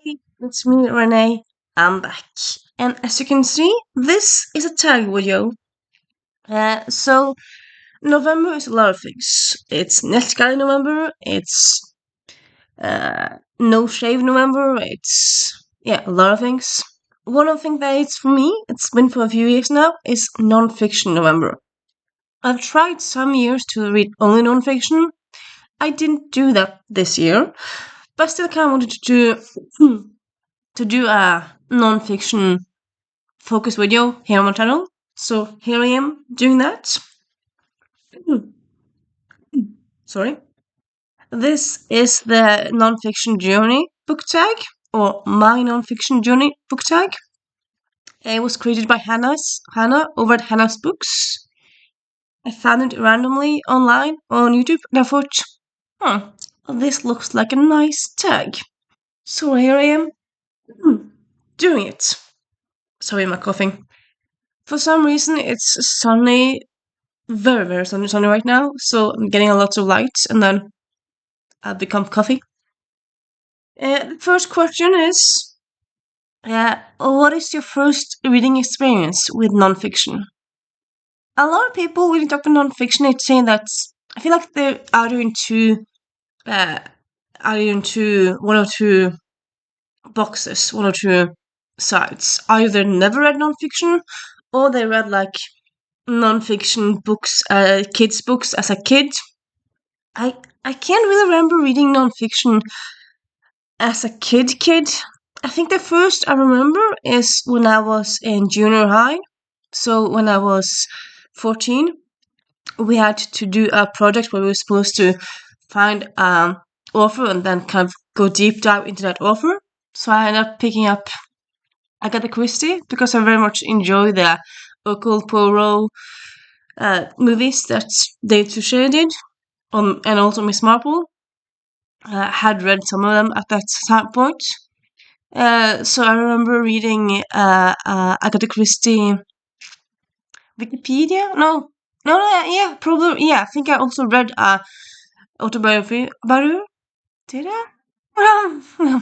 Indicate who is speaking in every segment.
Speaker 1: Hey, it's me, Renee. I'm back. And as you can see, this is a tag video. So November is a lot of things. It's Netguy November, it's No Shave November, a lot of things. One of the things that it's for me, it's been for a few years now, is nonfiction November. I've tried some years to read only nonfiction. I didn't do that this year, but I still kind of wanted to do to do a nonfiction focus video here on my channel. So here I am doing that. Sorry. This is the nonfiction journey book tag, or my nonfiction journey book tag. It was created by Hannah over at Hannah's Books. I found it randomly online on YouTube and I thought, this looks like a nice tag. So here I am doing it. Sorry, my coughing. For some reason, it's sunny, very, very sunny right now, so I'm getting a lot of light, and then I'll become coffee. The first question is, what is your first reading experience with nonfiction? A lot of people, when you talk about nonfiction, they say that I feel like they're uh, either into one or two boxes, one or two sides. Either never read nonfiction, or they read like nonfiction books, kids' books as a kid. I can't really remember reading nonfiction as a kid. I think the first I remember is when I was in junior high. So when I was 14, we had to do a project where we were supposed to find an author and then kind of go deep dive into that author. So I ended up picking up Agatha Christie because I very much enjoy the Hercule Poirot movies that Dave Suchet did, and also Miss Marple. Had read some of them at that point. So I remember reading Agatha Christie Wikipedia. No, yeah, probably, yeah. I think I also read a autobiography about her. Did I? No,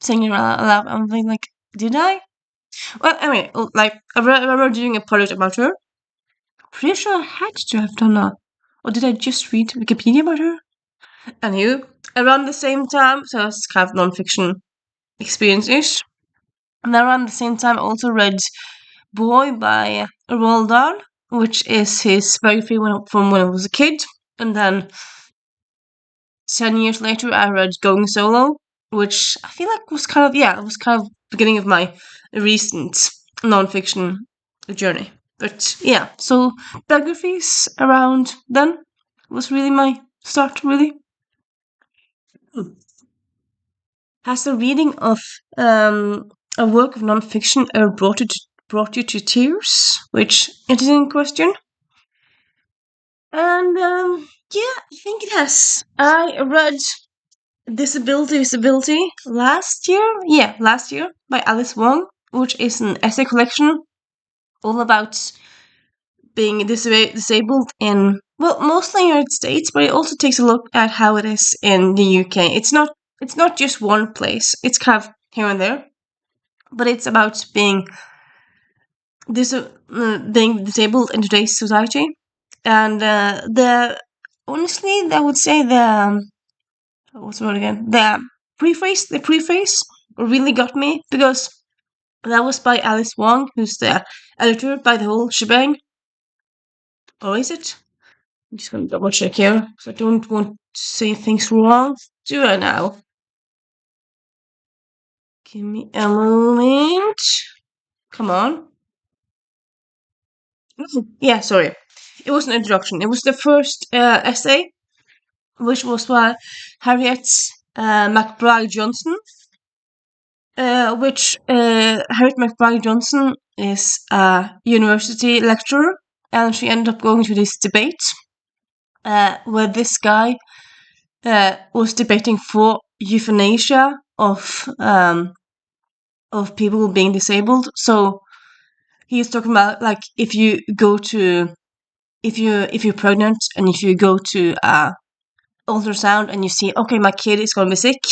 Speaker 1: singing aloud. I'm thinking like, did I? Well, anyway, like I remember doing a project about her. Pretty sure I had to have done that, or did I just read Wikipedia about her? Anywho, around the same time, so it's kind of non-fiction experience-ish. And around the same time, I also read Boy by Roald Dahl, which is his biography from when I was a kid. And then 10 years later, I read Going Solo, which I feel like was kind of, it was kind of beginning of my recent non-fiction journey. But yeah, so biographies around then was really my start, really. Has the reading of a work of nonfiction ever brought you to tears? Which interesting question. And I think it has. I read Disability last year. Yeah, last year by Alice Wong, which is an essay collection all about being disabled in, well, mostly United States, but it also takes a look at how it is in the UK. It's not just one place. It's kind of here and there, but it's about being disabled in today's society. And I would say what's the word again? The preface really got me because that was by Alice Wong, who's the editor by the whole shebang. Or is it? I'm just gonna double check here because I don't want to say things wrong. Do I now? Give me a moment. Come on. Yeah, sorry. It was an introduction. It was the first essay, which was by Harriet McBride Johnson. Harriet McBride Johnson is a university lecturer, and she ended up going to this debate where this guy was debating for euthanasia of people being disabled. So he's talking about like if you're pregnant and if you go to ultrasound and you see, okay, my kid is gonna be sick,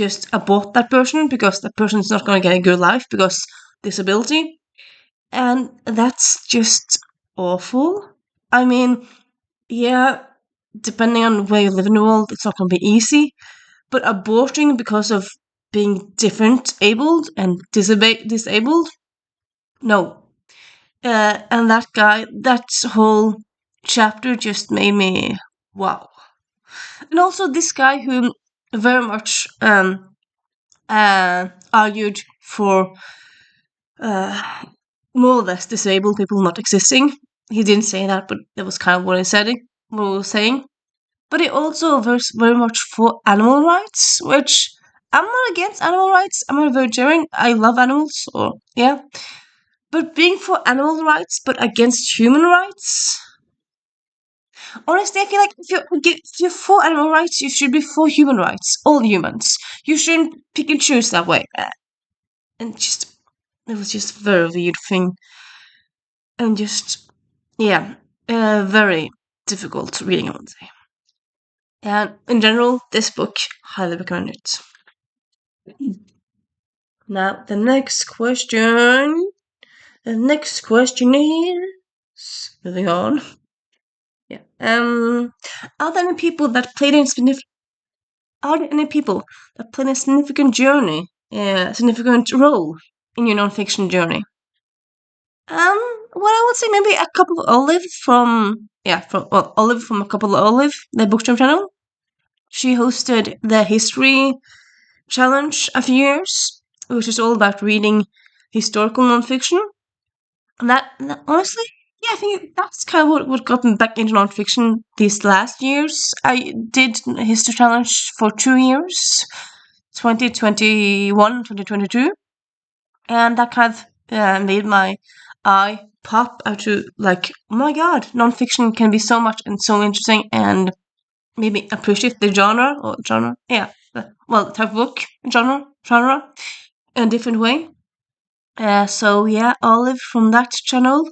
Speaker 1: just abort that person because that person is not going to get a good life because disability. And that's just awful. I mean, yeah, depending on where you live in the world, it's not going to be easy. But aborting because of being different abled and disabled, no. And that guy, that whole chapter just made me wow. And also this guy who very much argued for uh, more or less disabled people not existing. He didn't say that, but that was kind of what he said. What he was saying. But he also was very much for animal rights, which I'm not against animal rights. I'm a vegetarian. I love animals, or yeah. But being for animal rights, but against human rights. Honestly, I feel like if you're for animal rights, you should be for human rights, all humans. You shouldn't pick and choose that way. And just it was just a very weird thing, and just yeah, very difficult reading, I would say. And in general, this book highly recommend it. Now the next question. The next question is moving on. Yeah. Are there any people that played a significant? Are there any people that played a significant role in your nonfiction journey? Well, I would say maybe a couple of Olive from Olive from a couple of Olive, the bookstore channel. She hosted the history challenge a few years, which is all about reading historical nonfiction. And that honestly, yeah, I think that's kind of what got me back into nonfiction these last years. I did a history challenge for 2 years, 2021, 2022, and that kind of made my eye pop out to like, oh my god, nonfiction can be so much and so interesting, and maybe appreciate the genre, yeah, the type of book genre in a different way. So yeah, Olive from that channel.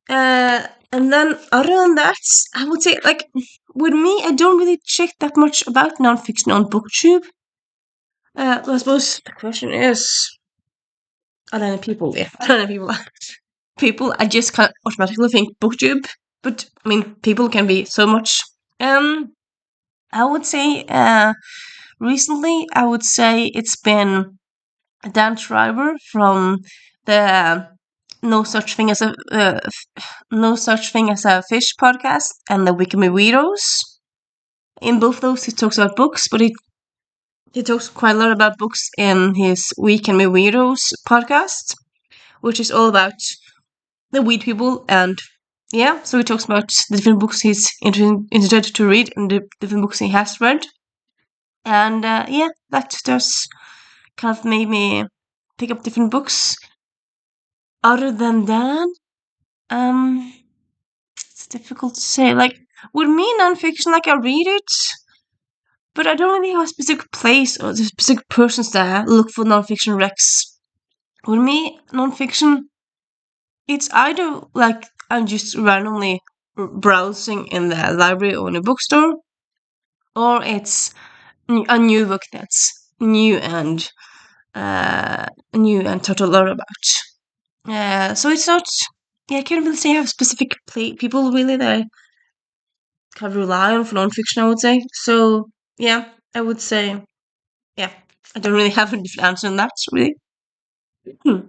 Speaker 1: And then other than that, I would say like with me, I don't really check that much about nonfiction on BookTube. I suppose the question is, are there any people? Yeah, are there any people? People, I just kind of automatically think BookTube, but I mean, people can be so much. Um, I would say recently, I would say it's been Dan Schreiber from the No Such Thing as a Fish podcast and the Wikimi Weirdos. In both those, he talks about books, but he talks quite a lot about books in his Wikimi Weirdos podcast, which is all about the weed people. And yeah, so he talks about the different books he's interested to read and the different books he has read. And yeah, that does kind of made me pick up different books. Other than that, it's difficult to say. Like with me, nonfiction, like I read it, but I don't really have a specific place or the specific persons that I look for nonfiction recs. With me, nonfiction, it's either like I'm just randomly browsing in the library or in a bookstore, or it's a new book that's uh, new and taught a lot about. So it's not. Yeah, I can't really say I have specific people really that I kind of rely on for nonfiction. I would say so. Yeah, I would say yeah. I don't really have a different answer on that really. Hmm.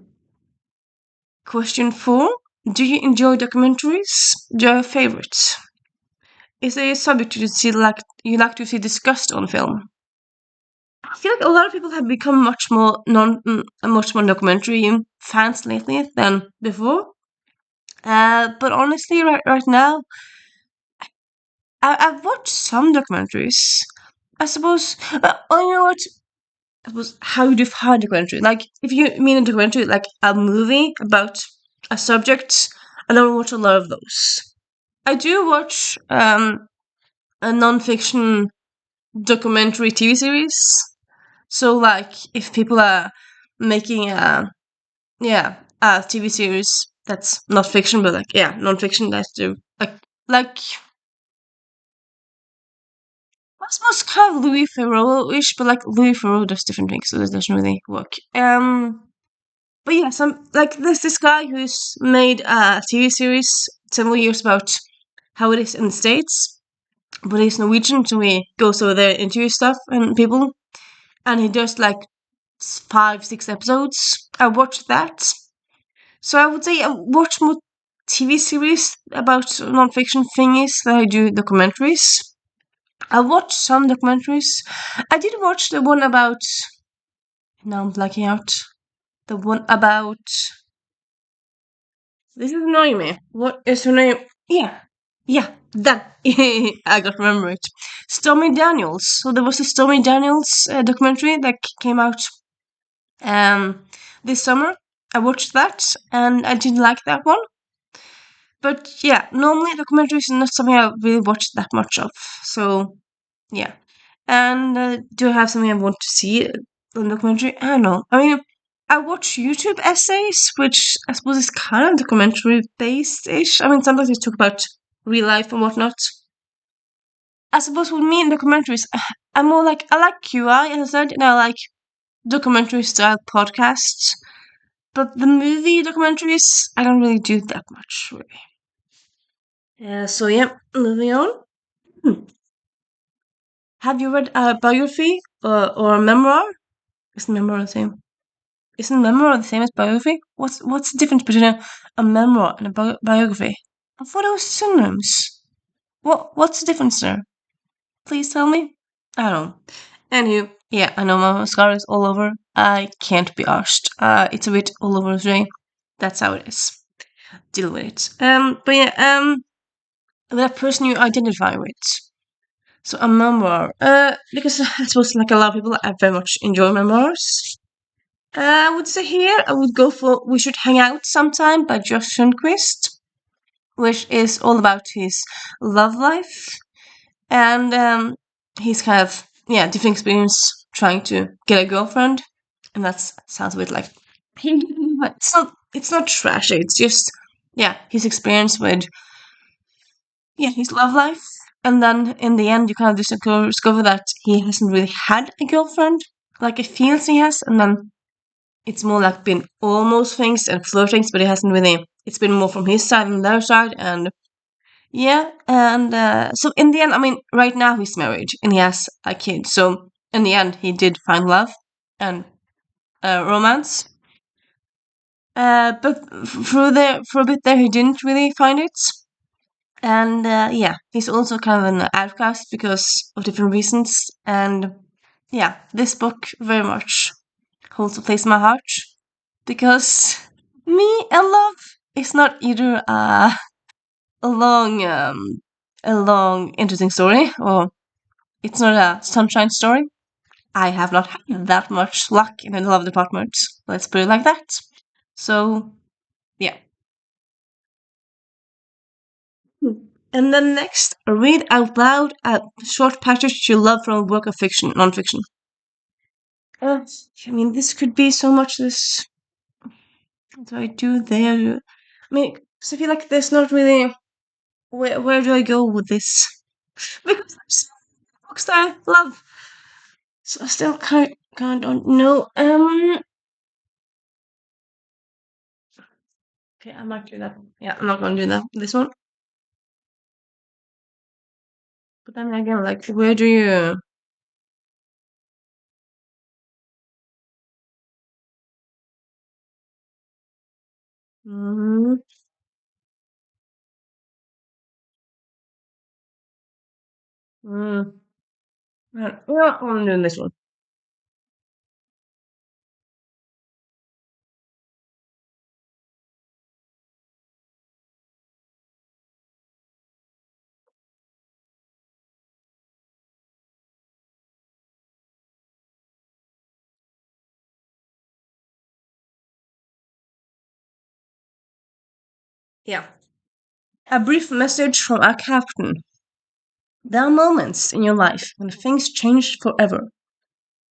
Speaker 1: Question 4: do you enjoy documentaries? Do you have favorites? Is there a subject you like to see discussed on film? I feel like a lot of people have become much more documentary fans lately than before. But honestly, right now, I've watched some documentaries. I suppose. Oh, you know what? I suppose how you define documentary. Like, if you mean a documentary, like a movie about a subject, I don't watch a lot of those. I do watch a non-fiction documentary TV series. So, like, if people are making a TV series that's not fiction, but like non-fiction, that's do like I suppose kind of Louis Theroux-ish, but like Louis Theroux does different things, so this doesn't really work. But yeah, there's this guy who's made a TV series several years about how it is in the States, but he's Norwegian, so he goes over there, interviews stuff and people, and he does like 5, 6 episodes. I watched that. So I would say I watch more TV series about nonfiction thingies than I do documentaries. I watched some documentaries. I did watch the one about. Now I'm blacking out. The one about. This is annoying me. What is her name? Yeah. Yeah, that. I got to remember it. Stormy Daniels. So there was a Stormy Daniels documentary that came out um, this summer. I watched that and I didn't like that one. But yeah, normally documentaries are not something I really watch that much of. So yeah. And do I have something I want to see on documentary? I don't know. I mean, I watch YouTube essays, which I suppose is kind of documentary based ish. I mean, sometimes they talk about real life and whatnot. I suppose with me in documentaries, I'm more like, I like QI, as I said, and I like documentary style podcasts. But the movie documentaries, I don't really do that much, really. So yeah, moving on. Hmm. Have you read a biography or a memoir? Isn't memoir the same? Isn't memoir the same as biography? What's the difference between a memoir and a biography? I thought it was synonyms. What's the difference there? Please tell me. I don't know. Anywho, yeah, I know my mascara is all over. I can't be arsed. It's a bit all over today. That's how it is. Deal with it. But yeah, that person you identify with. So a memoir. Because I suppose like a lot of people, I very much enjoy memoirs. I would say here I would go for "We Should Hang Out Sometime" by Josh Sundquist, which is all about his love life and he's kind of different experience trying to get a girlfriend, and that sounds a bit like it's not trashy. It's just his experience with his love life, and then in the end you kind of discover that he hasn't really had a girlfriend like it feels he has, and then it's more like been almost things and flirtings, but it hasn't really. It's been more from his side than their side, and and so in the end, I mean, right now he's married and he has a kid. So in the end, he did find love and romance. But for a bit there, he didn't really find it. And he's also kind of an outcast because of different reasons. And this book very much holds a place in my heart because me and love is not either a long interesting story, or it's not a sunshine story. I have not had that much luck in the love department. Let's put it like that. So yeah. And then next, read out loud a short passage you love from a work of fiction, non-fiction. I mean, this could be so much. This what do I do there? I mean, 'cause I feel like there's not really. Where do I go with this? Because there's books that I love. So I still can't don't know. Okay, I might do that. Yeah, I'm not gonna do that. This one. But then again, like, where do you? Mm, mm, yeah, I'm doing this one. Yeah. A brief message from a captain. There are moments in your life when things change forever.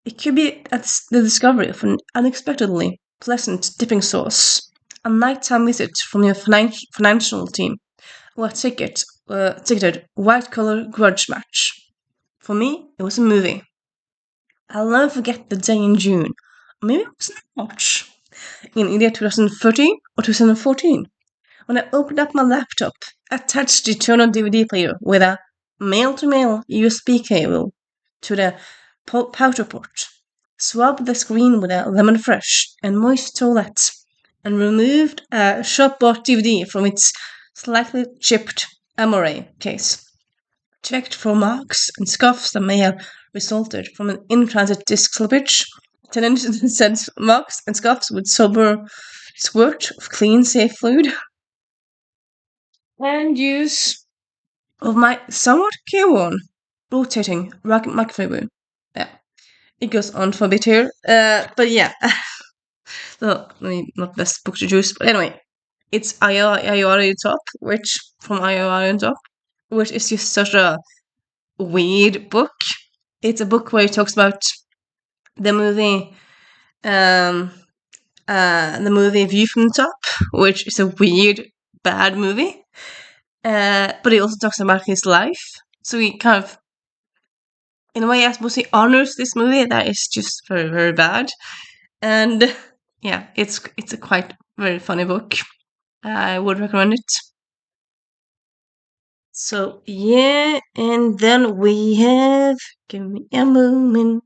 Speaker 1: It could be the discovery of an unexpectedly pleasant dipping sauce, a nighttime visit from your financial team, or a ticketed white collar grudge match. For me, it was a movie. I'll never forget the day in June. Maybe it was March. In either 2013 or 2014. When I opened up my laptop, attached the internal DVD player with a male-to-male USB cable to the powder port, swabbed the screen with a lemon fresh and moist towelette, and removed a shop-bought DVD from its slightly chipped Amore case. Checked for marks and scuffs that may have resulted from an in-transit disc slippage. Tenant said marks and scuffs with sober squirt of clean, safe fluid. And use of my somewhat careworn rotating microfiber. Yeah, it goes on for a bit here. But yeah, so not best book to choose. But anyway, it's Ayori Top, which from Ayori Top, which is just such a weird book. It's a book where it talks about the movie, the movie View from the Top, which is a weird, bad movie. But he also talks about his life. So he kind of, in a way, I suppose he honors this movie that is just very, very bad. And yeah, it's a quite very funny book. I would recommend it. So yeah, and then we have, give me a moment.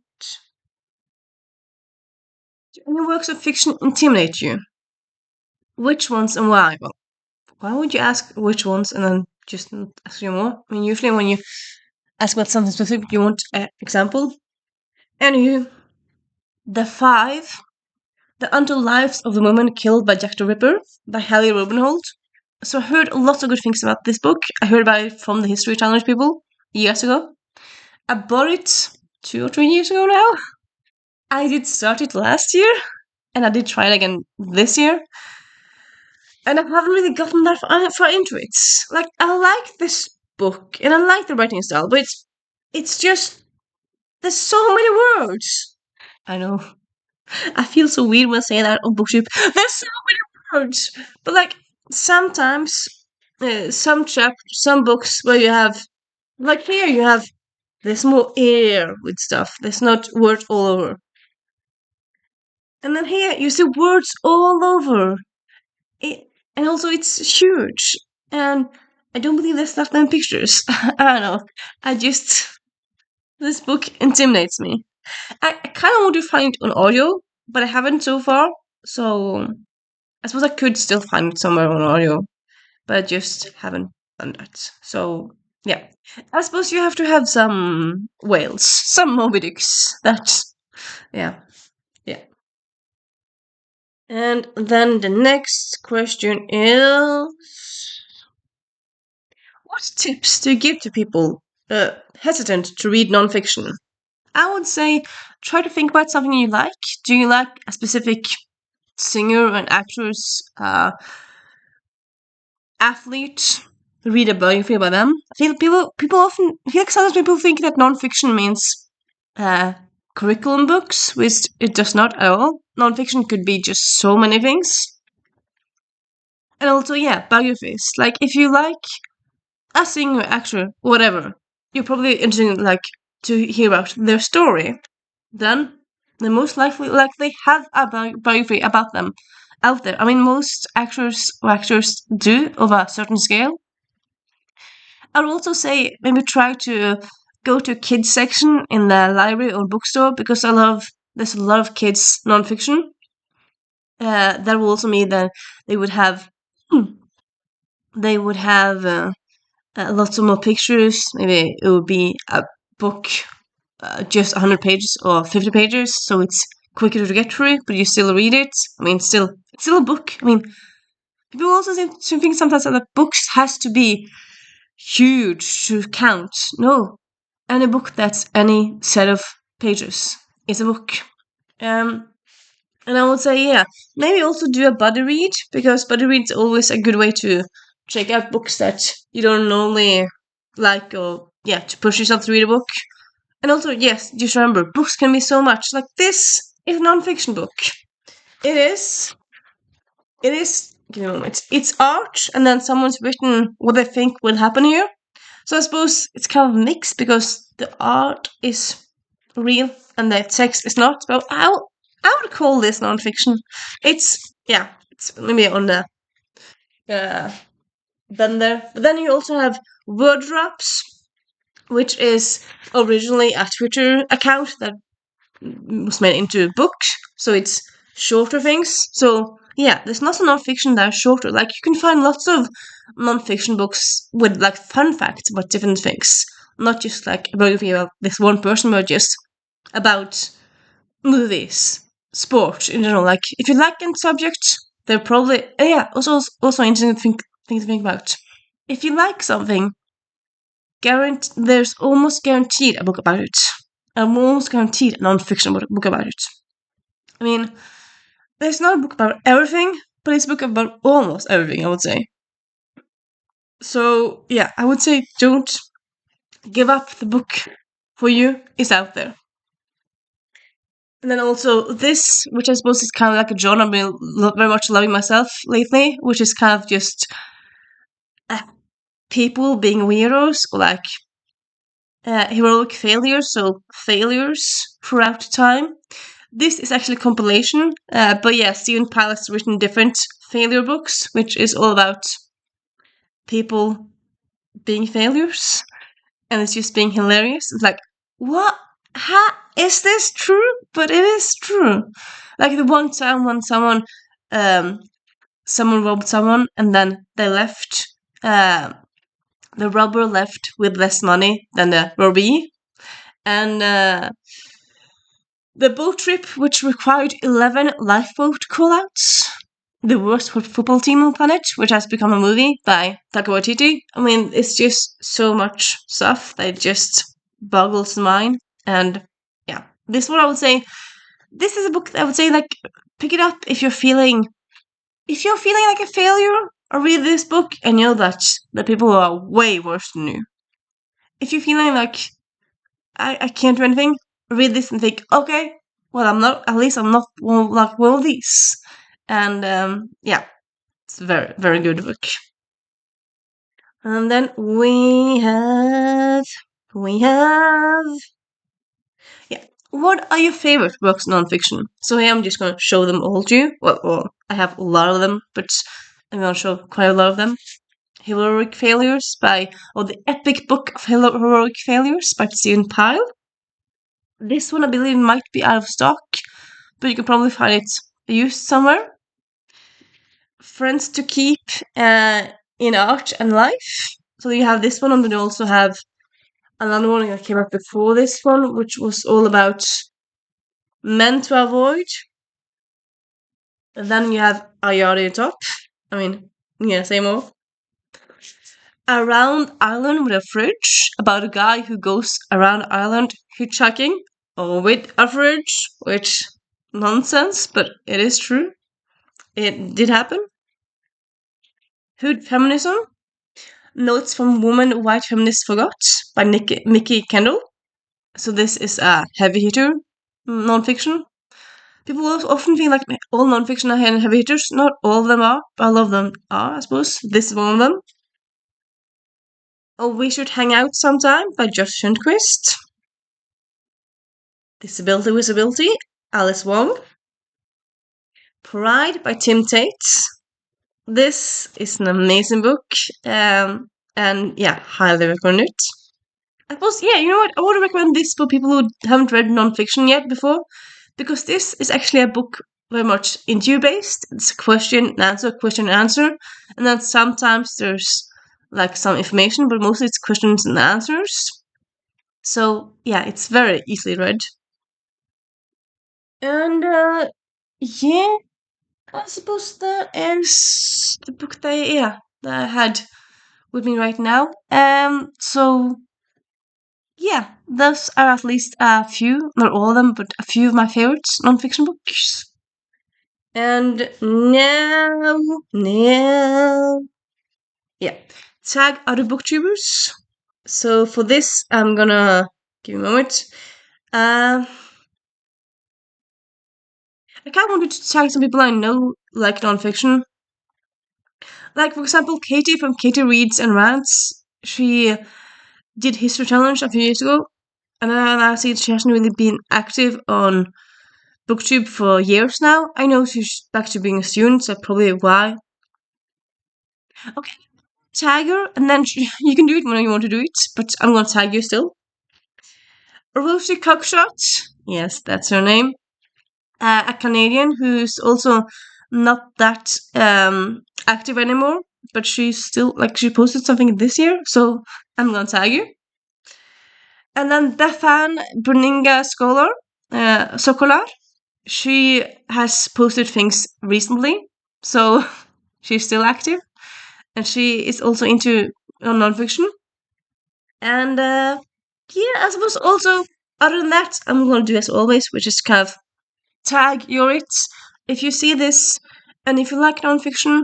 Speaker 1: Do any works of fiction intimidate you? Which ones and why? Well, why would you ask which ones and then just not ask you more? I mean, usually when you ask about something specific, you want an example. Anywho, the Five, The Untold Lives of the Woman Killed by Jack the Ripper by Hallie Rubenhold. So I heard lots of good things about this book. I heard about it from the History Challenge people years ago. I bought it 2 or 3 years ago now. I did start it last year, and I did try it again this year. And I haven't really gotten that far into it. Like, I like this book, and I like the writing style, but it's just, there's so many words. I know. I feel so weird when I say that on BookTube. There's so many words! But, like, sometimes, some books where you have, like here, you have, there's more air with stuff. There's not words all over. And then here, you see words all over. And also it's huge. And I don't believe there's stuff in pictures. I don't know. This book intimidates me. I kind of want to find it on audio, but I haven't so far. So I suppose I could still find it somewhere on audio, but I just haven't done that. So yeah, I suppose you have to have some whales, some Moby Dicks. Yeah, yeah. And then the next question is, what tips do you give to people hesitant to read nonfiction? I would say try to think about something you like. Do you like a specific singer and actress, athlete? Read a biography about them. I feel I feel like sometimes people think that nonfiction means curriculum books, which it does not at all. Nonfiction could be just so many things. And also, yeah, biographies. Like, if you like a singer, actor, whatever, you're probably interested, like, to hear about their story. Then they most likely have a biography about them out there. I mean, most actors or actors do of a certain scale. I would also say maybe try to go to kids section in the library or bookstore because there's a lot of kids nonfiction. That will also mean that they would have lots of more pictures. Maybe it would be a book just 100 pages or 50 pages, so it's quicker to get through, but you still read it. I mean, it's still a book. I mean, people also seem to think sometimes that books has to be huge to count. No, any book that's any set of pages is a book. And I would say, yeah, maybe also do a buddy read, because buddy read's always a good way to check out books that you don't normally like, or, yeah, to push yourself to read a book. And also, yes, just remember, books can be so much. Like, this is a non-fiction book. It is, give me a moment, it's art, and then someone's written what they think will happen here. So I suppose it's kind of mixed, because the art is real and the text is not. But I would call this nonfiction. It's yeah, it's maybe on the uh, there. But then you also have word drops, which is originally a Twitter account that was made into a book, so it's shorter things. So yeah, there's lots of nonfiction that are shorter. Like you can find lots of nonfiction books with like fun facts about different things, not just like a biography about this one person, but just about movies, sport in general. Like if you like a subject, they're probably yeah. Also interesting thing to think about. If you like something, there's almost guaranteed a book about it. I'm almost guaranteed a non-fiction book about it. I mean, there's not a book about everything, but it's a book about almost everything, I would say. So, yeah, I would say don't give up. The book for you is out there. And then also this, which I suppose is kind of like a genre I've been very much loving myself lately, which is kind of just uh, people being weirdos or like heroic failures, so failures throughout time. This is actually a compilation, but yeah, Stephen Pyle has written different failure books, which is all about people being failures, and it's just being hilarious. It's like, what? How is this true? But it is true. Like the one time when um, someone robbed someone, and then they left. The robber left with less money than the robbie, and the boat trip, which required 11 lifeboat callouts. The worst football team on the planet, which has become a movie by Taika Waititi. I mean, it's just so much stuff that just boggles the mind. And yeah, this is what I would say. This is a book that I would say, like, pick it up if you're feeling like a failure, or read this book and know that the people are way worse than you. If you're feeling like I can't do anything, read this and think, okay, well, I'm not, at least I'm not like one of these. And yeah, it's a very, very good book. And then yeah. What are your favorite books nonfiction? So here I'm just going to show them all to you. Well, I have a lot of them, but I'm going to show quite a lot of them. Heroic Failures or The Epic Book of Heroic Failures by Stephen Pyle. This one I believe might be out of stock, but you can probably find it used somewhere. Friends to Keep in Art and Life. So you have this one, and then you also have another one that came out before this one, which was all about men to avoid. And then you have Ayari Top. I mean, yeah, say more. Around Ireland with a Fridge, about a guy who goes around Ireland hitchhiking or with a fridge, which nonsense, but it is true. It did happen. Hood Feminism. Notes from Woman White Feminists Forgot by Mickey Kendall. So this is a heavy hitter nonfiction. People often feel like all nonfiction are heavy hitters. Not all of them are, but a lot of them are, I suppose. This is one of them. Oh, We Should Hang Out Sometime by Josh Sundquist. Disability Visibility, Alice Wong. Pride by Tim Tate. This is an amazing book, and yeah, highly recommend it. I suppose, yeah, you know what? I would recommend this for people who haven't read nonfiction yet before, because this is actually a book very much interview based. It's question and answer, and then sometimes there's like some information, but mostly it's questions and answers. So yeah, it's very easily read. And yeah, I suppose that is the book that I had with me right now. So yeah, those are at least a few, not all of them, but a few of my favorites nonfiction books. And now, yeah, tag other booktubers. So for this, I'm gonna give me a moment. I kind of wanted to tag some people I know like nonfiction. Like, for example, Katie from Katie Reads and Rants. She did History Challenge a few years ago, And then I see she hasn't really been active on BookTube for years now. I know she's back to being a student, so probably why. Okay, tag her, and then you can do it when you want to do it, but I'm gonna tag you still. Rosie Cockshot, yes, that's her name. A Canadian who's also not that active anymore, but she's still like she posted something this year, so I'm gonna tag you. And then Defan Bruninga Scholar, Socolar, she has posted things recently, so she's still active, and she is also into nonfiction. And yeah, I suppose also other than that, I'm gonna do as always, which is kind of tag your it. If you see this, and if you like nonfiction,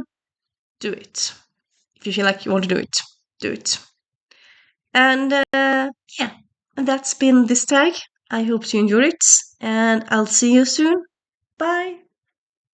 Speaker 1: do it. If you feel like you want to do it, do it. And yeah, and that's been this tag. I hope you enjoyed it, and I'll see you soon. Bye.